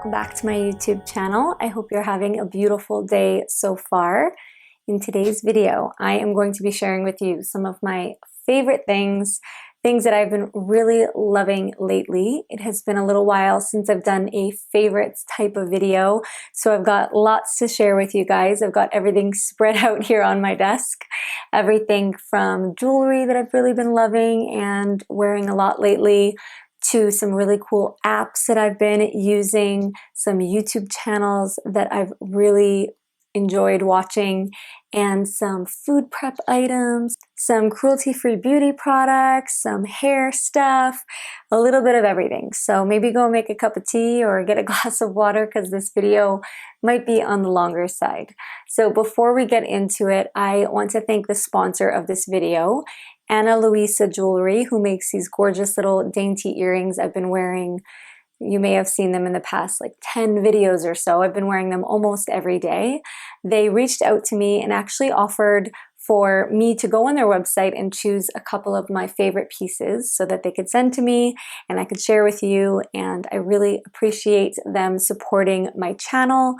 welcome back to my YouTube channel. I hope you're having a beautiful day so far. In today's video, I am going to be sharing with you some of my favorite things that I've been really loving lately. It has been a little while since I've done a favorites type of video, so I've got lots to share with you guys. I've got everything spread out here on my desk. Everything from jewelry that I've really been loving and wearing a lot lately, to some really cool apps that I've been using, some YouTube channels that I've really enjoyed watching, and some food prep items, some cruelty-free beauty products, some hair stuff, a little bit of everything. So maybe go make a cup of tea or get a glass of water because this video might be on the longer side. So before we get into it, I want to thank the sponsor of this video, Ana Luisa Jewelry, who makes these gorgeous little dainty earrings I've been wearing. You may have seen them in the past like 10 videos or so. I've been wearing them almost every day. They reached out to me and actually offered for me to go on their website and choose a couple of my favorite pieces so that they could send to me and I could share with you. And I really appreciate them supporting my channel.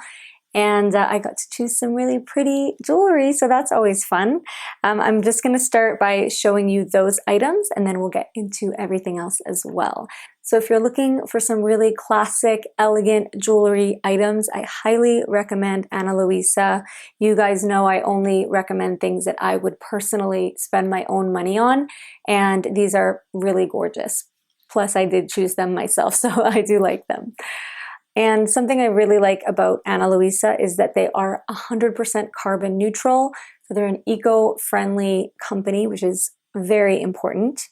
And I got to choose some really pretty jewelry, so that's always fun. I'm just going to start by showing you those items, and then we'll get into everything else as well. So if you're looking for some really classic, elegant jewelry items, I highly recommend Ana Luisa. You guys know I only recommend things that I would personally spend my own money on, and these are really gorgeous. Plus, I did choose them myself, so I do like them. And something I really like about Ana Luisa is that they are 100% carbon neutral. So they're an eco-friendly company, which is very important.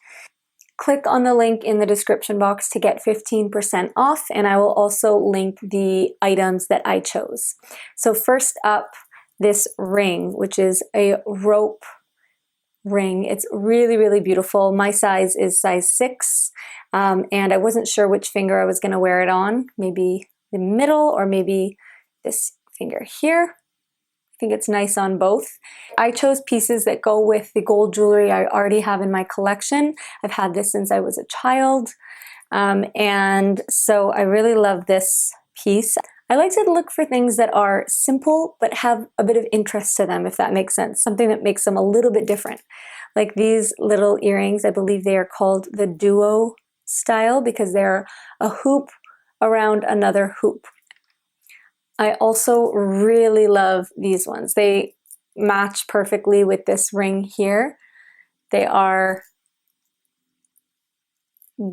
Click on the link in the description box to get 15% off, and I will also link the items that I chose. So first up, this ring, which is a rope ring. It's really, really beautiful. My size is size 6, and I wasn't sure which finger I was going to wear it on. Maybe the middle or maybe this finger here. I think it's nice on both. I chose pieces that go with the gold jewelry I already have in my collection. I've had this since I was a child, and so I really love this piece. I like to look for things that are simple but have a bit of interest to them, if that makes sense. Something that makes them a little bit different. Like these little earrings, I believe they are called the duo style because they're a hoop around another hoop. I also really love these ones. They match perfectly with this ring here. They are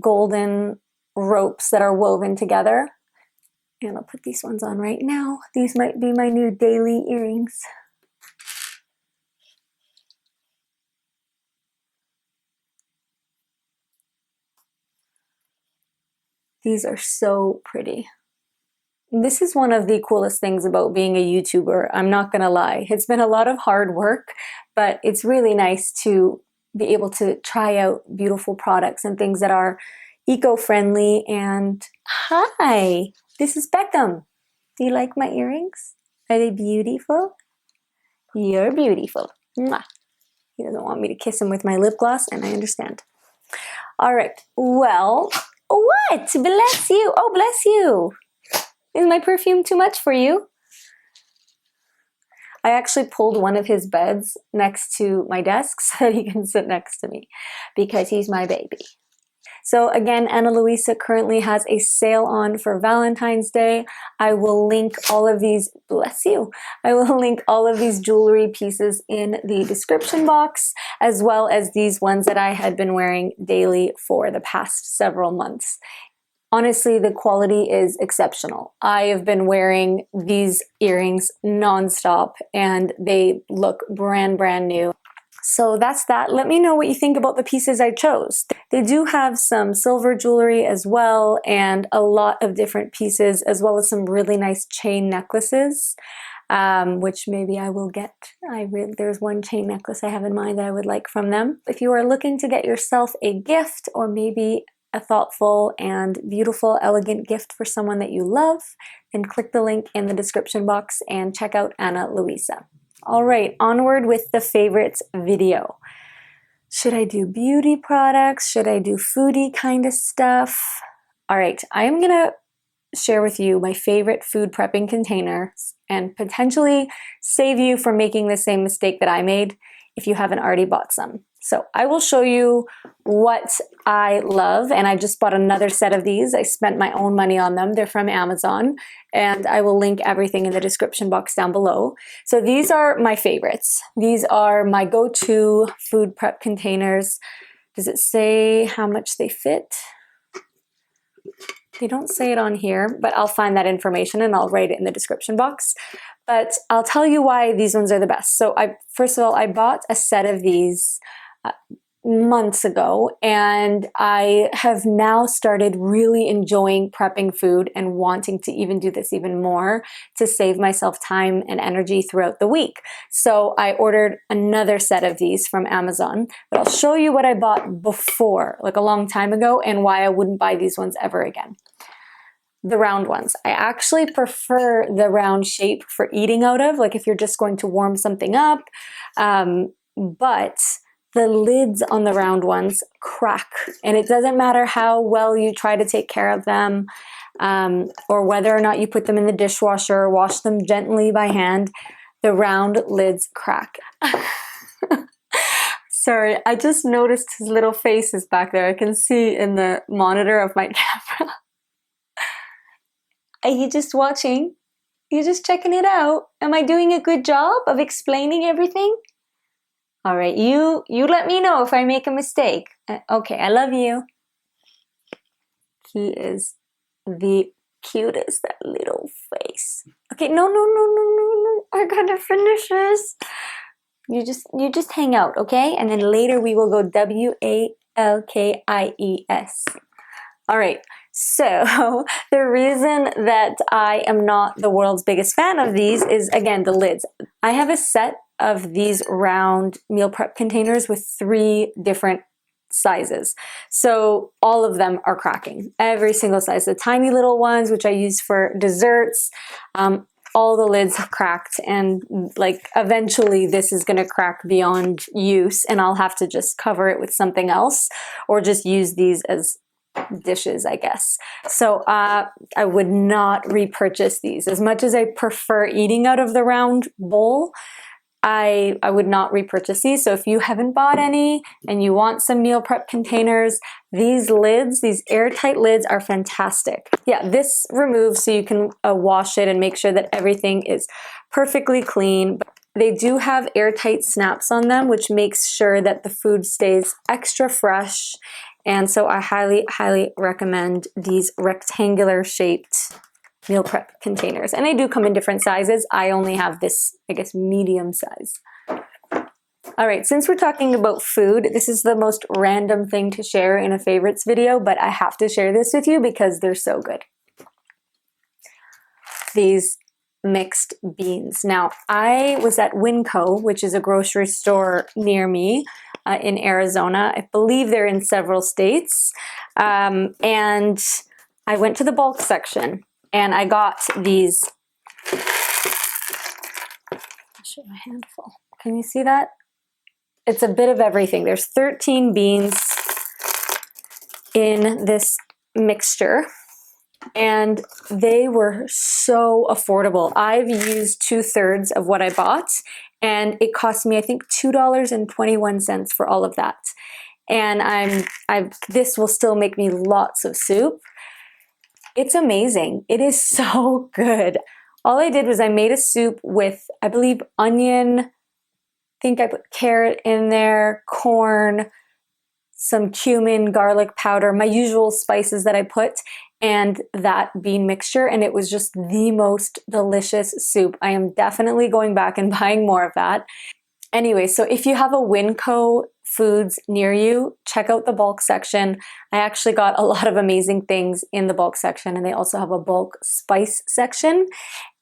golden ropes that are woven together. And I'll put these ones on right now. These might be my new daily earrings. These are so pretty. This is one of the coolest things about being a YouTuber, I'm not gonna lie. It's been a lot of hard work, but it's really nice to be able to try out beautiful products and things that are eco-friendly. And hi, this is Beckham. Do you like my earrings? Are they beautiful? You're beautiful. Mwah. He doesn't want me to kiss him with my lip gloss, and I understand. All right, well, what? Bless you. Oh, bless you. Is my perfume too much for you? I actually pulled one of his beds next to my desk so that he can sit next to me because he's my baby. So again, Ana Luisa currently has a sale on for Valentine's Day. I will link all of these, bless you, I will link all of these jewelry pieces in the description box, as well as these ones that I had been wearing daily for the past several months. Honestly, the quality is exceptional. I have been wearing these earrings nonstop and they look brand new. So that's that. Let me know what you think about the pieces I chose. They do have some silver jewelry as well and a lot of different pieces, as well as some really nice chain necklaces, which maybe I will get. There's one chain necklace I have in mind that I would like from them. If you are looking to get yourself a gift or maybe a thoughtful and beautiful, elegant gift for someone that you love, then click the link in the description box and check out Ana Luisa. All right, onward with the favorites video. Should I do beauty products? Should I do foodie kind of stuff? All right, I'm gonna share with you my favorite food prepping containers and potentially save you from making the same mistake that I made if you haven't already bought some. So I will show you what I love, and I just bought another set of these. I spent my own money on them. They're from Amazon, and I will link everything in the description box down below. So these are my favorites. These are my go-to food prep containers. Does it say how much they fit? They don't say it on here, but I'll find that information and I'll write it in the description box. But I'll tell you why these ones are the best. So first of all, I bought a set of these months ago, and I have now started really enjoying prepping food and wanting to even do this even more to save myself time and energy throughout the week. So I ordered another set of these from Amazon, but I'll show you what I bought before, like a long time ago, and why I wouldn't buy these ones ever again. The round ones. I actually prefer the round shape for eating out of, like if you're just going to warm something up, but the lids on the round ones crack, and it doesn't matter how well you try to take care of them, or whether or not you put them in the dishwasher or wash them gently by hand, the round lids crack. Sorry, I just noticed his little face is back there. I can see in the monitor of my camera. Are you just watching? You're just checking it out? Am I doing a good job of explaining everything? All right, you let me know if I make a mistake. Okay, I love you. He is the cutest, that little face. Okay, no. I gotta finish this. You just hang out, okay? And then later we will go WALKIES. All right, so the reason that I am not the world's biggest fan of these is, again, the lids. I have a set of these round meal prep containers with 3 different sizes. So all of them are cracking, every single size. The tiny little ones, which I use for desserts, all the lids have cracked, and like eventually this is gonna crack beyond use, and I'll have to just cover it with something else or just use these as dishes, I guess. So I would not repurchase these. As much as I prefer eating out of the round bowl, I would not repurchase these. So if you haven't bought any and you want some meal prep containers, these lids, these airtight lids are fantastic. Yeah, this removes so you can wash it and make sure that everything is perfectly clean. They do have airtight snaps on them, which makes sure that the food stays extra fresh. And so I highly, highly recommend these rectangular shaped meal prep containers. And they do come in different sizes. I only have this, I guess, medium size. All right, since we're talking about food, this is the most random thing to share in a favorites video, but I have to share this with you because they're so good. These mixed beans. Now, I was at Winco, which is a grocery store near me in Arizona. I believe they're in several states. And I went to the bulk section and I got these. I'll show you a handful. Can you see that? It's a bit of everything. There's 13 beans in this mixture, and they were so affordable. I've used 2/3 of what I bought, and it cost me, I think, $2.21 for all of that. And this will still make me lots of soup. It's amazing. It is so good. All I did was I made a soup with, I believe, onion. I think I put carrot in there, corn, some cumin, garlic powder, my usual spices that I put, and that bean mixture, and it was just the most delicious soup. I am definitely going back and buying more of that. Anyway, so if you have a Winco Foods near you, check out the bulk section. I actually got a lot of amazing things in the bulk section, and they also have a bulk spice section.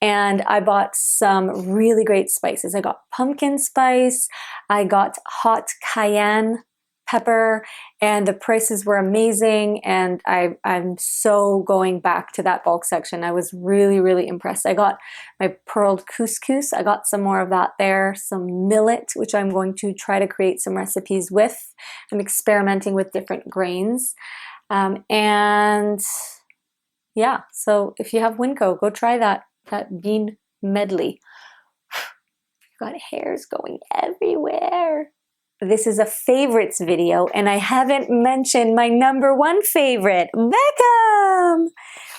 And I bought some really great spices. I got pumpkin spice, I got hot cayenne pepper, and the prices were amazing, and I'm so going back to that bulk section. I was really, really impressed. I got my pearled couscous. I got some more of that there, some millet, which I'm going to try to create some recipes with. I'm experimenting with different grains. And yeah, so if you have Winco, go try that bean medley. Got hairs going everywhere. This is a favorites video, and I haven't mentioned my #1 favorite, Beckham.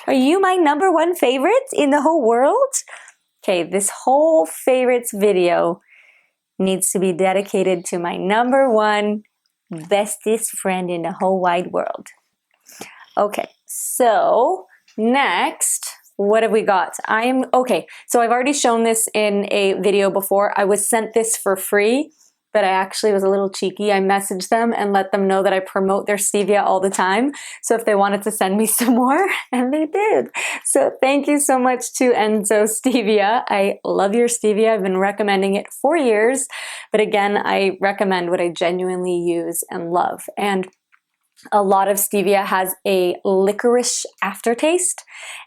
Are you my #1 favorite in the whole world? Okay, this whole favorites video needs to be dedicated to my #1 bestest friend in the whole wide world. Okay, so next, what have we got? Okay, so I've already shown this in a video before. I was sent this for free, but I actually was a little cheeky. I messaged them and let them know that I promote their stevia all the time. So if they wanted to send me some more, and they did. So thank you so much to Enzo Stevia. I love your stevia. I've been recommending it for years. But again, I recommend what I genuinely use and love. And a lot of stevia has a licorice aftertaste,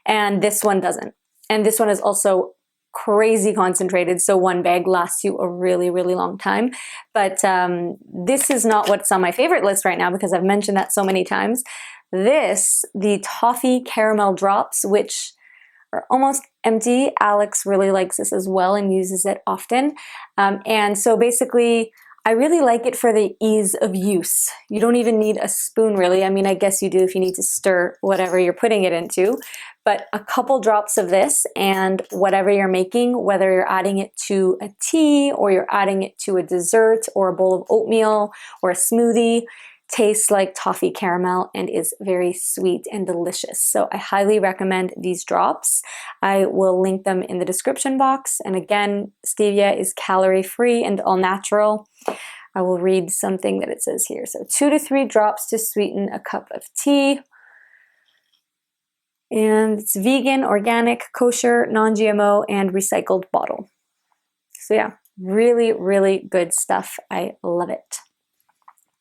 and this one doesn't. And this one is also crazy concentrated, so one bag lasts you a really, really long time. But this is not what's on my favorite list right now because I've mentioned that so many times. The toffee caramel drops, which are almost empty. Alex really likes this as well and uses it often. And so basically, I really like it for the ease of use. You don't even need a spoon really. I mean, I guess you do if you need to stir whatever you're putting it into, but a couple drops of this and whatever you're making, whether you're adding it to a tea or you're adding it to a dessert or a bowl of oatmeal or a smoothie, tastes like toffee caramel and is very sweet and delicious. So I highly recommend these drops. I will link them in the description box. And again, stevia is calorie-free and all natural. I will read something that it says here. So 2 to 3 drops to sweeten a cup of tea. And it's vegan, organic, kosher, non-GMO, and recycled bottle. So yeah, really, really good stuff. I love it.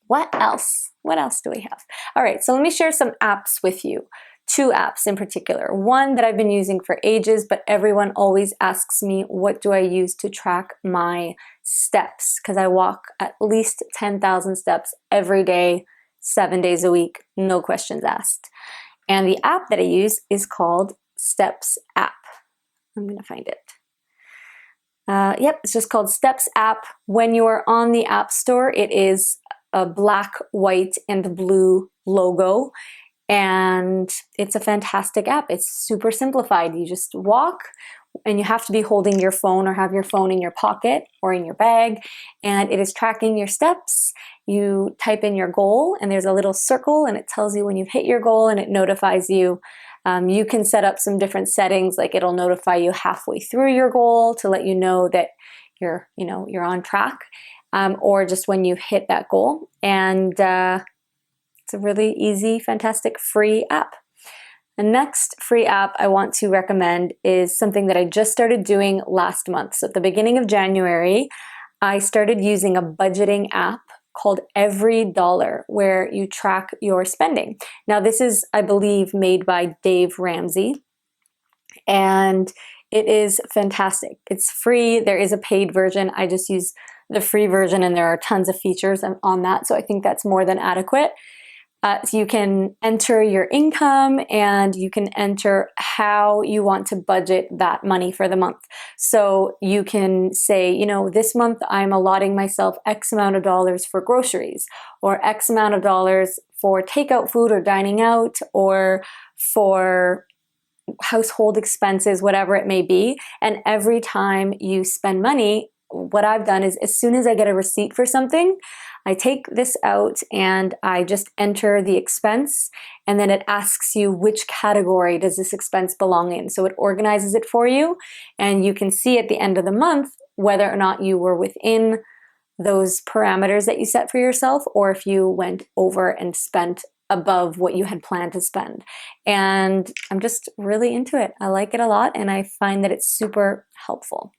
What else? What else do we have? All right, so let me share some apps with you. 2 apps in particular. One that I've been using for ages, but everyone always asks me, what do I use to track my steps? Because I walk at least 10,000 steps every day, 7 days a week, no questions asked. And the app that I use is called Steps app. I'm gonna find it. Yep, it's just called Steps app. When you are on the App Store, it is a black, white, and blue logo. And it's a fantastic app. It's super simplified. You just walk and you have to be holding your phone or have your phone in your pocket or in your bag. And it is tracking your steps. You type in your goal and there's a little circle and it tells you when you've hit your goal and it notifies you. You can set up some different settings, like it'll notify you halfway through your goal to let you know that you're on track. Or just when you hit that goal. And it's a really easy, fantastic, free app. The next free app I want to recommend is something that I just started doing last month. So at the beginning of January, I started using a budgeting app called Every Dollar, where you track your spending. Now this is, I believe, made by Dave Ramsey. And it is fantastic. It's free. There is a paid version. I just use the free version and there are tons of features on that. So I think that's more than adequate. So you can enter your income and you can enter how you want to budget that money for the month. So you can say, this month I'm allotting myself X amount of dollars for groceries or X amount of dollars for takeout food or dining out or for household expenses, whatever it may be. And every time you spend money, what I've done is as soon as I get a receipt for something, I take this out and I just enter the expense and then it asks you which category does this expense belong in. So it organizes it for you and you can see at the end of the month whether or not you were within those parameters that you set for yourself or if you went over and spent above what you had planned to spend. And I'm just really into it. I like it a lot and I find that it's super helpful.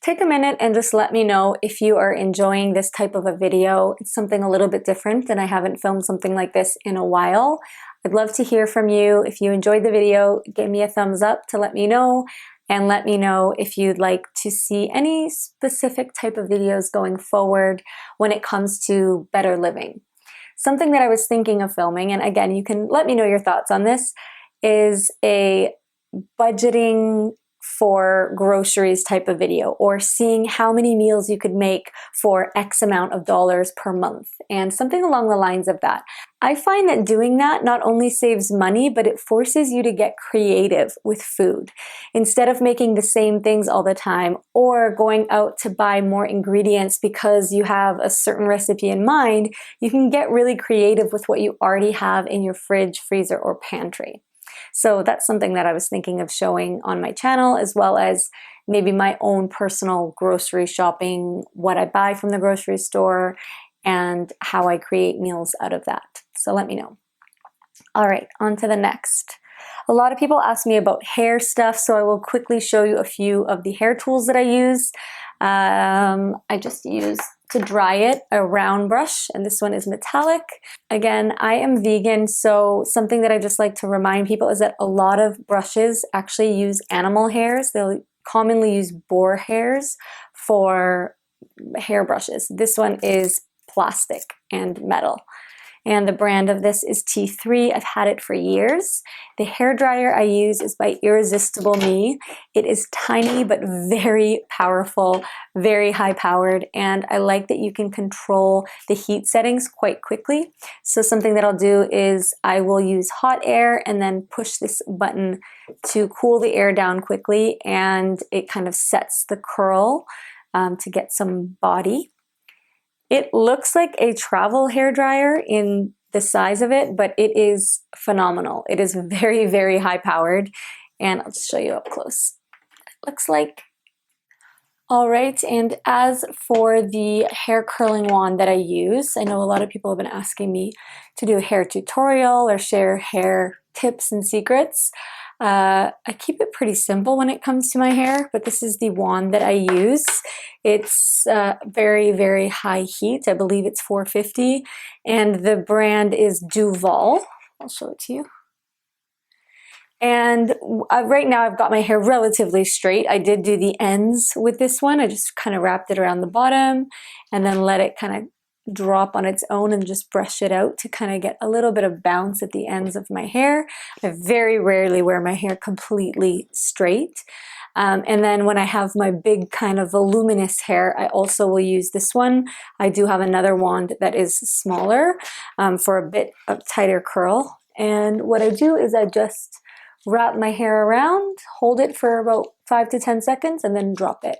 Take a minute and just let me know if you are enjoying this type of a video. It's something a little bit different and I haven't filmed something like this in a while. I'd love to hear from you. If you enjoyed the video, give me a thumbs up to let me know and let me know if you'd like to see any specific type of videos going forward when it comes to better living. Something that I was thinking of filming, and again, you can let me know your thoughts on this, is a budgeting for groceries type of video, or seeing how many meals you could make for X amount of dollars per month, and something along the lines of that. I find that doing that not only saves money, but it forces you to get creative with food. Instead of making the same things all the time, or going out to buy more ingredients because you have a certain recipe in mind, you can get really creative with what you already have in your fridge, freezer, or pantry. So that's something that I was thinking of showing on my channel, as well as maybe my own personal grocery shopping, what I buy from the grocery store, and how I create meals out of that. So let me know. All right, on to the next. A lot of people ask me about hair stuff, so I will quickly show you a few of the hair tools that I use. I just use, to dry it, a round brush, and this one is metallic. Again, I am vegan, so something that I just like to remind people is that a lot of brushes actually use animal hairs. They'll commonly use boar hairs for hair brushes. This one is plastic and metal. And the brand of this is T3. I've had it for years. The hair dryer I use is by Irresistible Me. It is tiny but very powerful, very high powered, and I like that you can control the heat settings quite quickly. So something that I'll do is I will use hot air and then push this button to cool the air down quickly, and it kind of sets the curl to get some body. It looks like a travel hair dryer in the size of it, but it is phenomenal. It is very, very high powered, and I'll just show you up close. It looks like. All right, and as for the hair curling wand that I use, I know a lot of people have been asking me to do a hair tutorial or share hair tips and secrets. I keep it pretty simple when it comes to my hair, but this is the wand that I use. It's very, very high heat. I believe it's 450, and the brand is Duval. I'll show it to you. And right now I've got my hair relatively straight. I did do the ends with this one. I just kind of wrapped it around the bottom and then let it kind of drop on its own and just brush it out to kind of get a little bit of bounce at the ends of my hair. I very rarely wear my hair completely straight. And then when I have my big kind of voluminous hair, I also will use this one. I do have another wand that is smaller for a bit of tighter curl. And what I do is I just wrap my hair around, hold it for about 5 to 10 seconds, and then drop it.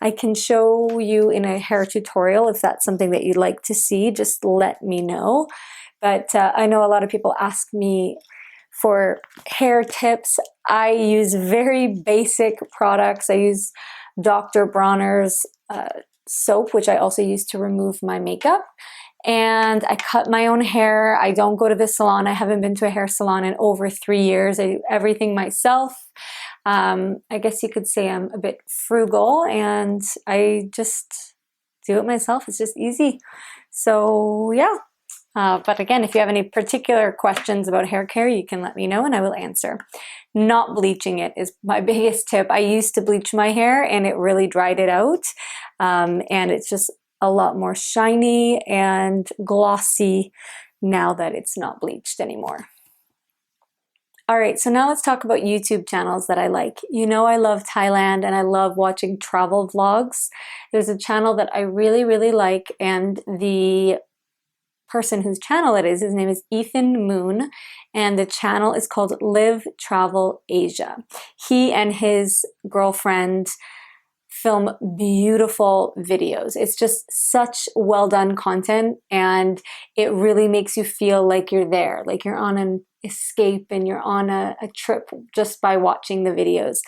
I can show you in a hair tutorial if that's something that you'd like to see, just let me know. But I know a lot of people ask me for hair tips. I use very basic products. I use Dr. Bronner's soap, which I also use to remove my makeup. And I cut my own hair. I don't go to the salon. I haven't been to a hair salon in over 3 years. I do everything myself. I guess you could say I'm a bit frugal, and I just do it myself. It's just easy. So yeah. But again, if you have any particular questions about hair care, you can let me know and I will answer. Not bleaching it is my biggest tip. I used to bleach my hair and it really dried it out. And it's just a lot more shiny and glossy now that it's not bleached anymore. All right, so now let's talk about YouTube channels that I like. You know I love Thailand and I love watching travel vlogs. There's a channel that I really, really like, and the person whose channel it is, his name is Ethan Moon, and the channel is called Live Travel Asia. He and his girlfriend film beautiful videos. It's just such well done content, and it really makes you feel like you're there, like you're on an escape and you're on a trip just by watching the videos.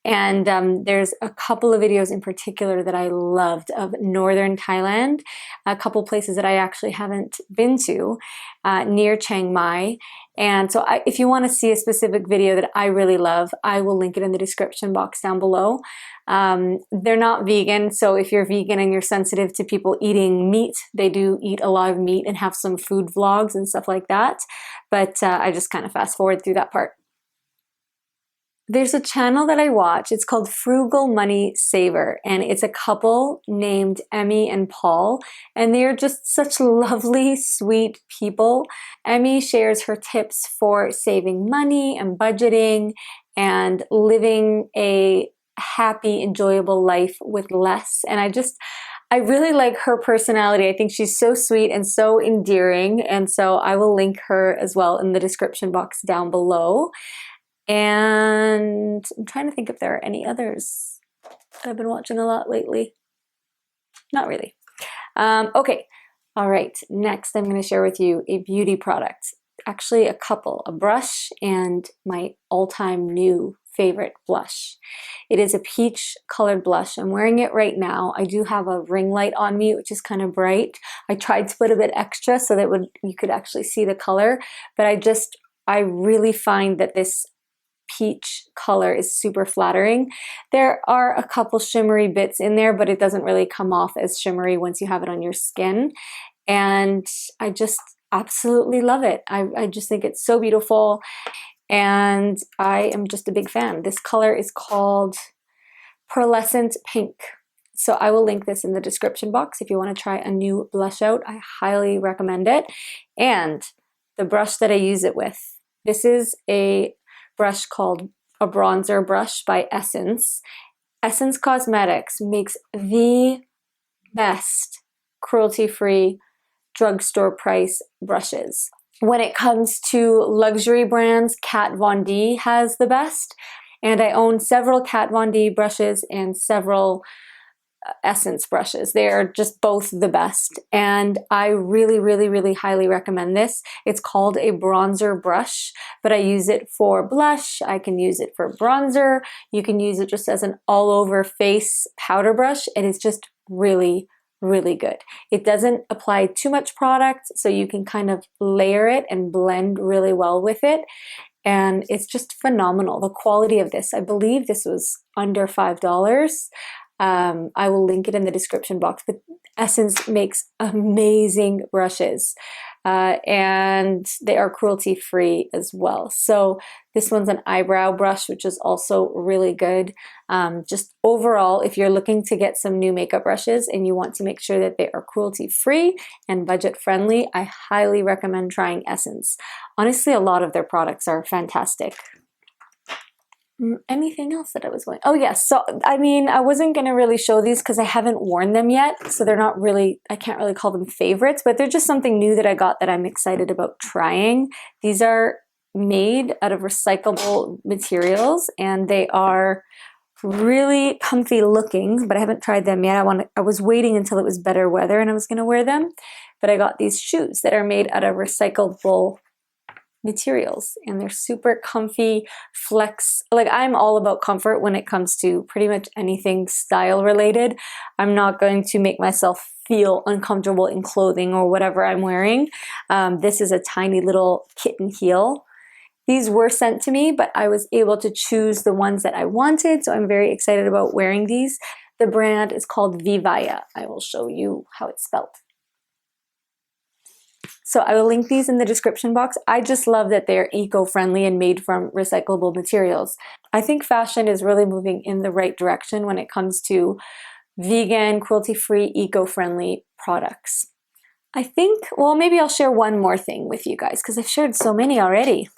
And there's a couple of videos in particular that I loved of northern Thailand, a couple places that I actually haven't been to near Chiang Mai. And so if you want to see a specific video that I really love, I will link it in the description box down below. They're not vegan, so if you're vegan and you're sensitive to people eating meat, they do eat a lot of meat and have some food vlogs and stuff like that. But I just kind of fast forward through that part. There's a channel that I watch. It's called Frugal Money Saver, and it's a couple named Emmy and Paul, and they are just such lovely, sweet people. Emmy shares her tips for saving money and budgeting and living a happy, enjoyable life with less. And I really like her personality. I think she's so sweet and so endearing, and so I will link her as well in the description box down below. And I'm trying to think if there are any others that I've been watching a lot lately. Not really. Okay. All right. Next, I'm going to share with you a beauty product. Actually, a couple, a brush and my all-time new favorite blush. It is a peach colored blush. I'm wearing it right now. I do have a ring light on me, which is kind of bright. I tried to put a bit extra so that you could actually see the color, but I really find that this peach color is super flattering. There are a couple shimmery bits in there, but it doesn't really come off as shimmery once you have it on your skin. And I just absolutely love it. I just think it's so beautiful, and I am just a big fan. This color is called Pearlescent Pink. So I will link this in the description box if you want to try a new blush out. I highly recommend it. And the brush that I use it with, this is a brush called a bronzer brush by Essence. Essence Cosmetics makes the best cruelty-free drugstore price brushes. When it comes to luxury brands, Kat Von D has the best, and I own several Kat Von D brushes and several Essence brushes. They are just both the best, and I really, really, really highly recommend this. It's called a bronzer brush, but I use it for blush. I can use it for bronzer. You can use it just as an all-over face powder brush, and it's just really, really good. It doesn't apply too much product, so you can kind of layer it and blend really well with it. And it's just phenomenal. The quality of this, I believe this was under $5. I will link it in the description box, but Essence makes amazing brushes, and they are cruelty-free as well. So this one's an eyebrow brush, which is also really good. Just overall, if you're looking to get some new makeup brushes and you want to make sure that they are cruelty-free and budget-friendly, I highly recommend trying Essence. Honestly, a lot of their products are fantastic. Anything else that I was going? Oh yes, so I mean, I wasn't going to really show these because I haven't worn them yet, so they're not really, I can't really call them favorites, but they're just something new that I got that I'm excited about trying. These are made out of recyclable materials, and they are really comfy looking, but I haven't tried them yet. I was waiting until it was better weather and I was going to wear them, but I got these shoes that are made out of recyclable materials, and they're super comfy, flex. Like, I'm all about comfort when it comes to pretty much anything style related. I'm not going to make myself feel uncomfortable in clothing or whatever I'm wearing. This is a tiny little kitten heel. These were sent to me, but I was able to choose the ones that I wanted, so I'm very excited about wearing these. The brand is called Vivaya. I will show you how it's spelled. So I will link these in the description box. I just love that they're eco-friendly and made from recyclable materials. I think fashion is really moving in the right direction when it comes to vegan, cruelty-free, eco-friendly products. I think, well, maybe I'll share one more thing with you guys because I've shared so many already.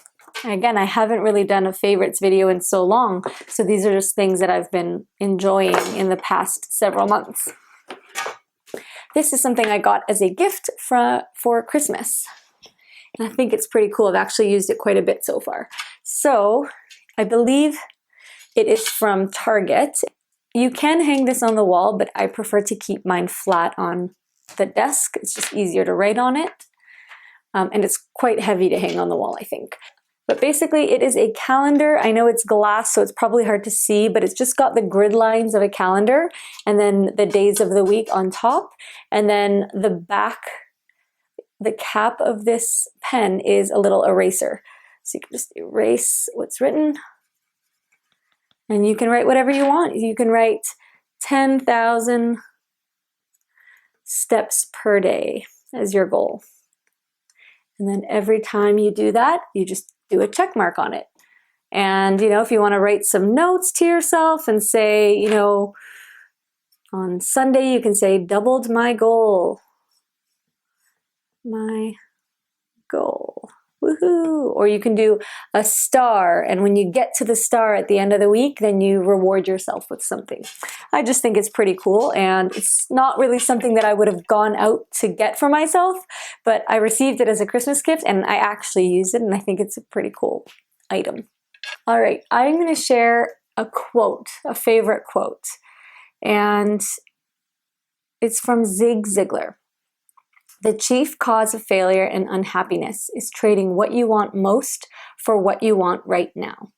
Again, I haven't really done a favorites video in so long, so these are just things that I've been enjoying in the past several months. This is something I got as a gift for Christmas, and I think it's pretty cool. I've actually used it quite a bit so far. So I believe it is from Target. You can hang this on the wall, but I prefer to keep mine flat on the desk. It's just easier to write on it, and it's quite heavy to hang on the wall, I think. But basically, it is a calendar. I know it's glass, so it's probably hard to see, but it's just got the grid lines of a calendar and then the days of the week on top. And then the back, the cap of this pen is a little eraser. So you can just erase what's written. And you can write whatever you want. You can write 10,000 steps per day as your goal. And then every time you do that, you just do a check mark on it. And, you know, if you want to write some notes to yourself and say, you know, on Sunday you can say, doubled my goal. My goal. Woohoo! Or you can do a star, and when you get to the star at the end of the week, then you reward yourself with something. I just think it's pretty cool, and it's not really something that I would have gone out to get for myself, but I received it as a Christmas gift and I actually used it, and I think it's a pretty cool item. All right, I'm going to share a quote, a favorite quote, and it's from ZIG ZIGLAR. The chief cause of failure and unhappiness is trading what you want most for what you want right now.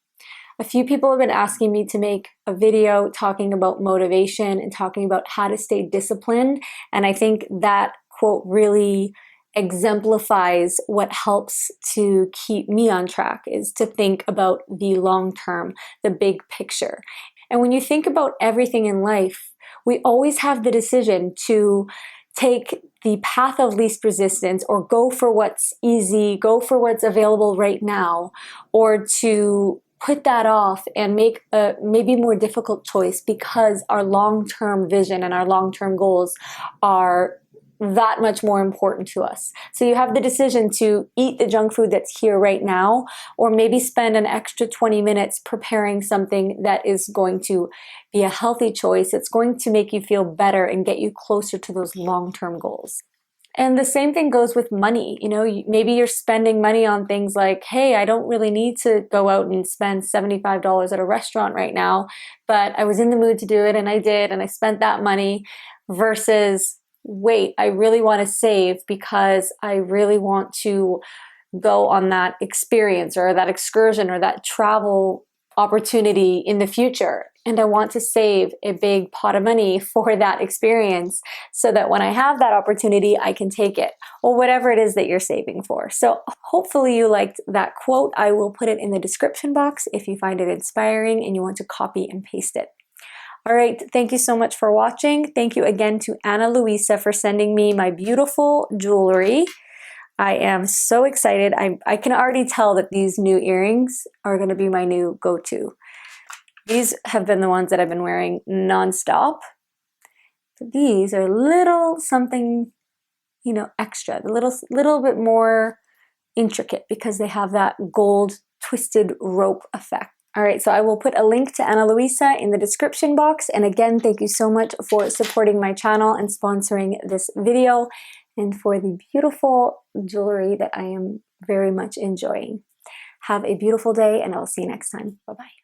A few people have been asking me to make a video talking about motivation and talking about how to stay disciplined, and I think that quote really exemplifies what helps to keep me on track, is to think about the long term, the big picture. And when you think about everything in life, we always have the decision to take the path of least resistance, or go for what's easy, go for what's available right now, or to put that off and make a maybe more difficult choice because our long-term vision and our long-term goals are that much more important to us. So you have the decision to eat the junk food that's here right now, or maybe spend an extra 20 minutes preparing something that is going to be a healthy choice. It's going to make you feel better and get you closer to those long-term goals. And the same thing goes with money. You know, maybe you're spending money on things like, hey, I don't really need to go out and spend $75 at a restaurant right now, but I was in the mood to do it and I did, and I spent that money, versus, wait, I really want to save because I really want to go on that experience or that excursion or that travel opportunity in the future. And I want to save a big pot of money for that experience so that when I have that opportunity, I can take it, or whatever it is that you're saving for. So hopefully you liked that quote. I will put it in the description box if you find it inspiring and you want to copy and paste it. All right, thank you so much for watching. Thank you again to Ana Luisa for sending me my beautiful jewelry. I am so excited. I can already tell that these new earrings are going to be my new go-to. These have been the ones that I've been wearing nonstop. But these are a little something, you know, extra, a little bit more intricate because they have that gold twisted rope effect. All right, so I will put a link to Ana Luisa in the description box. And again, thank you so much for supporting my channel and sponsoring this video, and for the beautiful jewelry that I am very much enjoying. Have a beautiful day, and I'll see you next time. Bye-bye.